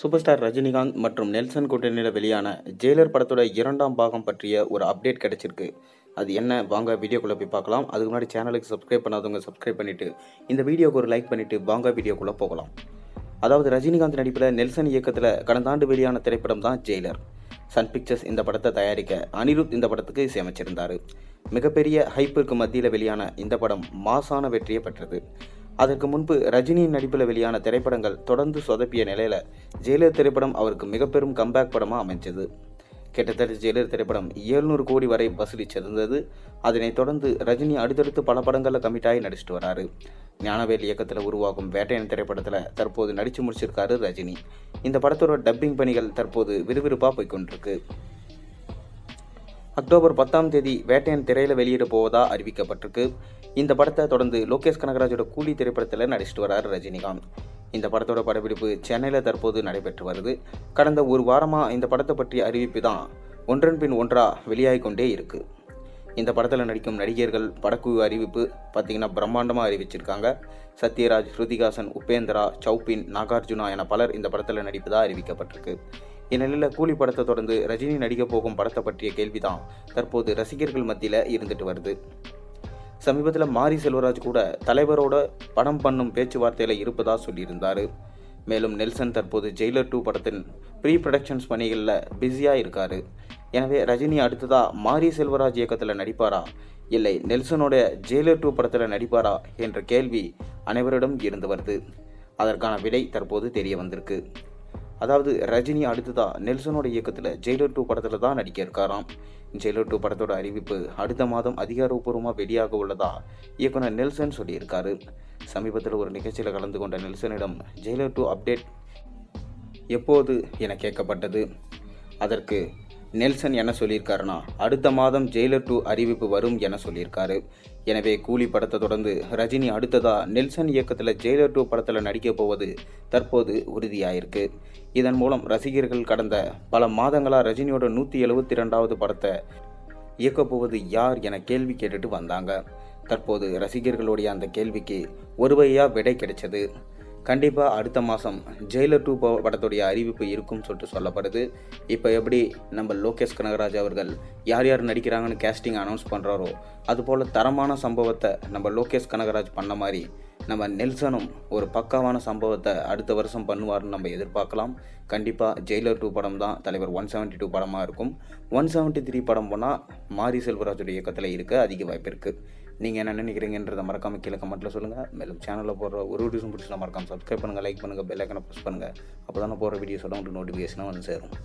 Super star Rajinikanth மற்றும் Nelson கூட்டணியில் வெளியான ஜெயிலர் படத்தோட 2ஆம் பாகம் பற்றிய ஒரு அப்டேட் கிடைச்சிருக்கு. அது என்ன, வாங்க வீடியோக்குள்ளே போய் பார்க்கலாம். அதுக்கு முன்னாடி சேனலுக்கு சப்ஸ்கிரைப் பண்ணாதவங்க சப்ஸ்கிரைப் பண்ணிவிட்டு இந்த வீடியோக்கு ஒரு லைக் பண்ணிவிட்டு வாங்க வீடியோக்குள்ளே போகலாம். அதாவது ரஜினிகாந்த் நடிப்பில் நெல்சன் இயக்கத்தில் கடந்த ஆண்டு வெளியான திரைப்படம் தான் ஜெயிலர். சன் பிக்சர்ஸ் இந்த படத்தை தயாரிக்க அனிருத் இந்த படத்துக்கு இசையமைச்சிருந்தார். மிகப்பெரிய ஹைப்பிற்கு மத்தியில் வெளியான இந்த படம் மாசான வெற்றியை பெற்றது. அதற்கு முன்பு ரஜினியின் நடிப்பில் வெளியான திரைப்படங்கள் தொடர்ந்து சொதப்பிய நிலையில் ஜெயிலர் திரைப்படம் அவருக்கு மிக பெரும் கம்பேக் படமாக அமைஞ்சது. கிட்டத்தட்ட ஜெயிலர் திரைப்படம் 700 கோடி வரை வசூலிச்சிருந்தது. அதனைத் தொடர்ந்து ரஜினி அடுத்தடுத்து பல படங்களில் கமிட்டாகி நடிச்சிட்டு வராரு. ஞானவேல் இயக்கத்தில் உருவாகும் வேட்டையன் திரைப்படத்தில் தற்போது நடித்து முடிச்சிருக்காரு ரஜினி. இந்த படத்தோட டப்பிங் பணிகள் தற்போது விறுவிறுப்பாக போய்கொண்டிருக்கு. அக்டோபர் 10ஆம் தேதி வேட்டையன் திரையில் வெளியிட போவதா அறிவிக்கப்பட்டிருக்கு. இந்த படத்தை தொடர்ந்து லோகேஷ் கனகராஜோட கூலி திரைப்படத்தில் நடிச்சிட்டு வராரு ரஜினிகாந்த். இந்த படத்தோட படப்பிடிப்பு சென்னையில் தற்போது நடைபெற்று வருது. கடந்த ஒரு வாரமாக இந்த படத்தை பற்றிய அறிவிப்பு தான் ஒன்றன் பின் ஒன்றாக வெளியாகி கொண்டே இருக்கு. இந்த படத்தில் நடிக்கும் நடிகர்கள் படக்குழு அறிவிப்பு பார்த்திங்கன்னா பிரம்மாண்டமாக அறிவிச்சிருக்காங்க. சத்யராஜ், ஸ்ருதிஹாசன், உபேந்திரா, சௌபின், நாகார்ஜுனா என பலர் இந்த படத்தில் நடிப்பதாக அறிவிக்கப்பட்டிருக்கு. இந்நிலையில் கூலி படத்தை தொடர்ந்து ரஜினி நடிக்க போகும் படத்தை பற்றிய கேள்விதான் தற்போது ரசிகர்கள் மத்தியில் இருந்துட்டு வருது. சமீபத்தில் மாரி செல்வராஜ் கூட தலைவரோட படம் பண்ணும் பேச்சுவார்த்தையில் இருப்பதாக சொல்லியிருந்தார். மேலும் நெல்சன் தற்போது ஜெயிலர் 2 படத்தின் ப்ரீ ப்ரொடக்ஷன்ஸ் பணிகளில் பிஸியாக இருக்கார். எனவே ரஜினி அடுத்ததாக மாரி செல்வராஜ் இயக்கத்தில் நடிப்பாரா, இல்லை நெல்சனோட ஜெயிலர் 2 படத்தில் நடிப்பாரா என்ற கேள்வி அனைவரிடம் இருந்து வருது. அதற்கான விடை தற்போது தெரிய வந்திருக்கு. அதாவது ரஜினி அடுத்ததாக நெல்சனோட இயக்கத்தில் ஜெயிலர் 2 படத்தில் தான் நடிக்க இருக்காராம். ஜெயிலர் 2 படத்தோட அறிவிப்பு அடுத்த மாதம் அதிகாரப்பூர்வமாக வெளியாக உள்ளதா இயக்குனர் நெல்சன் சொல்லியிருக்காரு. சமீபத்தில் ஒரு நிகழ்ச்சியில் கலந்து கொண்ட நெல்சனிடம் ஜெயிலர் 2 அப்டேட் எப்போது என கேட்கப்பட்டது. அதற்கு நெல்சன் என்ன சொல்லியிருக்காருன்னா, அடுத்த மாதம் ஜெயிலர் 2 அறிவிப்பு வரும் என சொல்லியிருக்காரு. எனவே கூலி படத்தை தொடர்ந்து ரஜினி அடுத்ததா நெல்சன் இயக்கத்தில் ஜெயிலர் 2 படத்தில் நடிக்க போவது தற்போது உறுதியாயிருக்கு. இதன் மூலம் ரசிகர்கள் கடந்த பல மாதங்களாக ரஜினியோட 172வது படத்தை இயக்கப்போவது யார் என கேள்வி கேட்டுட்டு வந்தாங்க. தற்போது ரசிகர்களுடைய அந்த கேள்விக்கு ஒரு வழியாக விடை கிடைச்சது. கண்டிப்பாக அடுத்த மாதம் ஜெயிலர் 2 படத்துடைய அறிவிப்பு இருக்கும்னு சொல்லிட்டு சொல்லப்படுது. இப்போ எப்படி நம்ம லோகேஷ் கனகராஜ் அவர்கள் யார் யார் நடிக்கிறாங்கன்னு கேஸ்டிங் அனௌன்ஸ் பண்ணுறாரோ, அதுபோல் தரமான சம்பவத்தை நம்ம லோகேஷ் கனகராஜ் பண்ண மாதிரி நம்ம நெல்சனும் ஒரு பக்காவான சம்பவத்தை அடுத்த வருஷம் பண்ணுவார்னு நம்ம எதிர்பார்க்கலாம். கண்டிப்பாக ஜெயிலர் 2 படம் தான் தலைவர் 172 படமாக இருக்கும். 173 படம் போனால் மாரி செல்வராஜோட இயக்கத்தில் இருக்க அதிக வாய்ப்பு இருக்குது. நீங்கள் என்ன நினைக்கிறீங்கன்றதை மறக்காமல் கீழே கமெண்ட்டில் சொல்லுங்கள். மேலும் சேனலில் போடுற ஒரு வீடியோஸும் பிடிச்சா மறக்காமல் சப்ஸ்கிரைப் பண்ணுங்கள், லைக் பண்ணுங்கள், பெல் ஐக்கனை ப்ரெஸ் பண்ணுங்கள். அப்போ தானே போகிற வீடியோஸோட உங்களுக்கு நோட்டிஃபிகேஷனாக வந்து சேரும்.